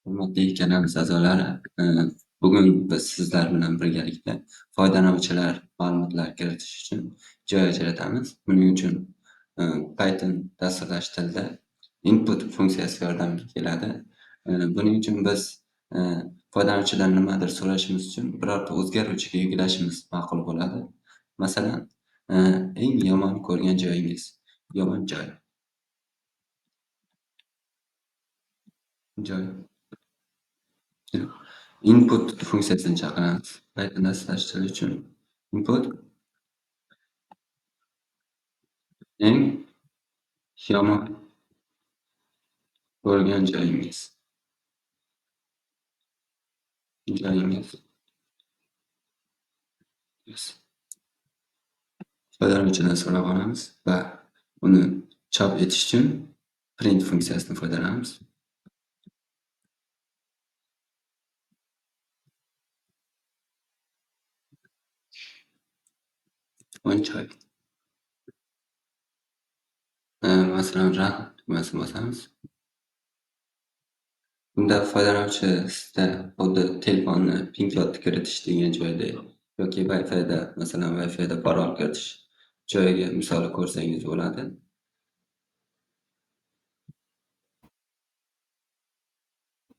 Hurmatli kanalimiz a'zolari, bugun biz sizlar bilan birgalikda foydalanuvchilar ma'lumotlar kiritish uchun joy ajratamiz. Buning uchun Python dasturlash tilida input funksiyasi yordamga keladi. Buning uchun biz foydalanuvchidan nimadir so'rashimiz uchun birorta o'zgaruvchiga yuklashimiz ma'qul bo'ladi. Masalan, eng yomon ko'rgan joyingiz, yomon joy. Input funksiyasini chaqiramiz. Python dasturlash uchun input eng yomon ko'rgan joyingiz. Foydalanuvchidan so'rab olamiz va uni chop etish uchun print funksiyasidan foydalanamiz. Joy. Masalan, run tugmasini bosamiz. Bunda foydalanuvchi sizda xuddi telefonni pin kodni kiritish degan joyda yoki Wi-Fi'da parol kiritish joyiga misol ko'rsangiz bo'ladi.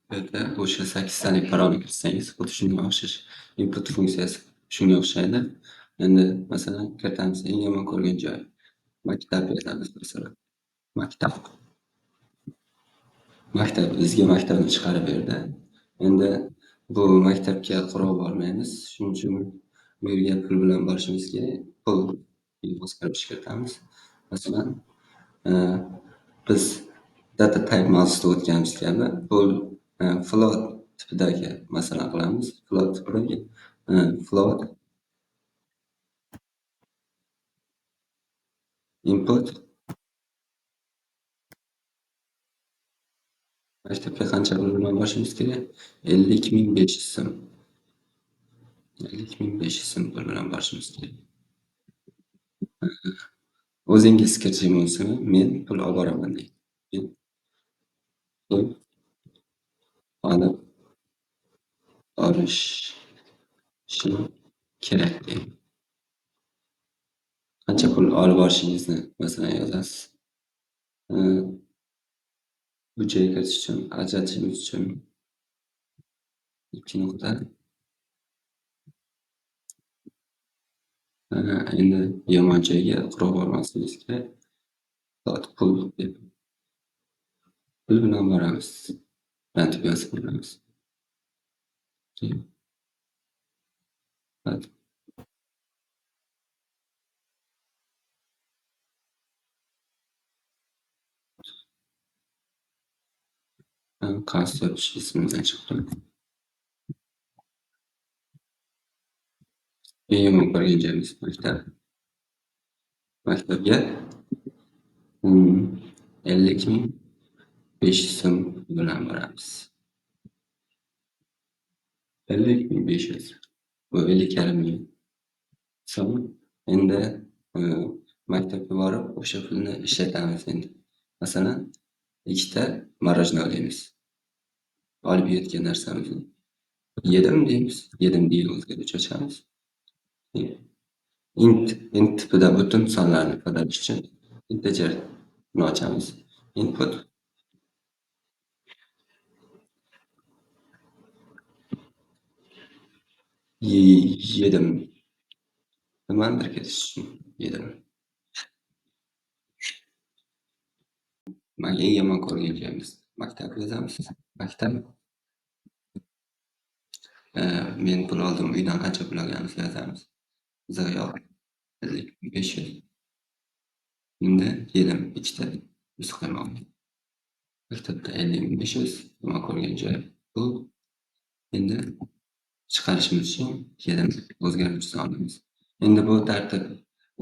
Bu yerda o'sha 8 talik parolni kiritsangiz, xuddi shunga o'xshash input funksiyasi shunga o'xshaydi. Endi masalan kiritamiz, eng yomon ko'rgan joy. Maktab yozamiz masalan. Maktab. Bizga maktabni chiqarib berdi. Endi bu maktabga qurol olmaymiz. Shuning uchun bu yerga pul bilan borishimiz kerak. Pul o'zgartirish kiritamiz. Masalan, biz data type mavzusida o'tganimiz kabi pul float tipidagi masalan qilamiz. Float tipidagi float input maktabga qancha pul bilan borishimiz kerak? 50.500 so'm. 50.500 so'm pul bilan borishimiz kerak. O'zingiz kirishing bo'lsa, men pul olib boraman deng. Men pul olib borishim kerak deng. Qancha pul olib borishingizni masalan yozasiz. Bu joyga kiritish uchun, ajratishimiz uchun 2 nuqta. Endi yomon joyga qurib bormasligimiz kerak. Pul deb pul bilan boramiz. Run tugmasini uramiz. Qaysi yopish ismimizdan chiqdi. Eng yomon ko'rgan joyimiz maktab. Maktabga 50.500 so'm bilan boramiz. 50.500. Bu 50.500 ming so'm. Endi maktabga borib o'sha pulni ishlatamiz endi. Masalan, ikkita morojniy olamiz. Olib yeyotgan narsamizni yedim deymiz. Yedim deyilganimizga cho'chamiz. int tipida butun sonlarni ifodalash uchun integerni ochamiz. Input yedim. Nimanidir ketish uchun yedim. Eng yomon ko'rgan joyimiz maktab yozamiz. Maktab. Men pul oldim, uydan qancha pul olganimizni yozamiz. Zoyoq 50.500. Endi yedim ikkita muzqaymoq. Maktabda 50.500 yomon ko'rgan joy bu. Endi chiqarishimiz uchun yedim o'zgaruvchisini olamiz. Endi bu tartib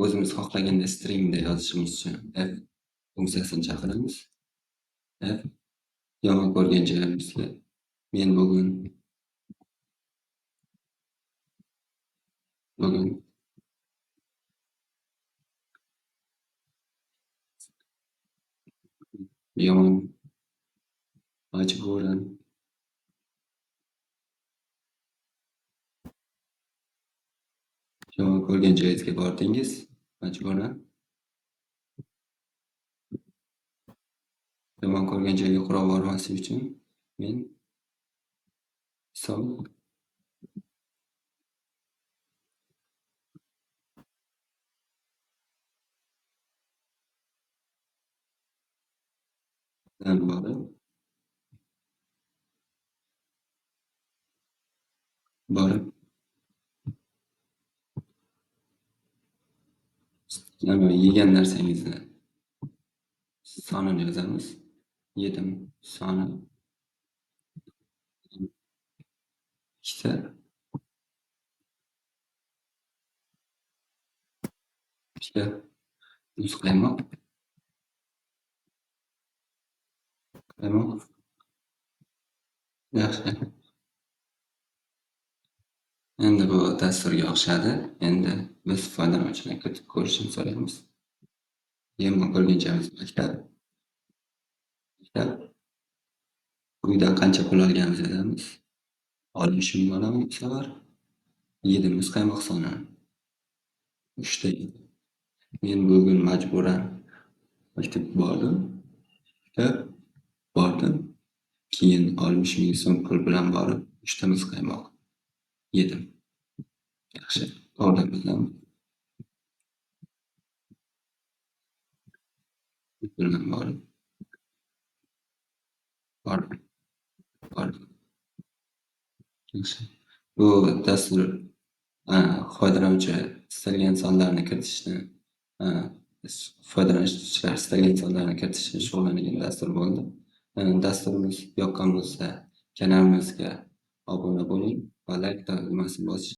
o'zimiz xohlaganda stringda yozishimiz uchun f funksiyasini chaqiramiz. F yomon ko'rgan joyimizga men bugun yomon majburan Yomon ko'rgan joyingizga bordingiz majburan. Yomon ko'rgan joyga qurol bormaslik uchun men hisob bilan borib yegan narsangizni sonini yozamiz. Yedim soni ikkita, ikkita muz qaymoq, yaxshi. Endi bu dasturga o'xshadi. Endi biz foydalanuvchidan kiritilib ko'rishini so'raymiz. Yomon ko'rgan joyimiz maktab. Uydan qancha pul olganimizni yozamiz. 60 ming olamizmi bu safar? Yedimiz qaymoq sonini 3 ta. Men bugun majburan maktabga bordim. Keyin 60 ming so'm pul bilan borib 3 ta muz qaymoq yedim. Yaxshi. To'g'ri bilaman. Bilan bordim. Yaxshi. Bu dastur foydalanuvchi istalgan sonlarni kiritishni foydalanuvchilar istalgan sonlarni kiritishni shug'ullanadigan dastur bo'ldi. Dasturimiz yoqqan bo'lsa kanalimizga obuna bo'ling va like tugmasini bosing.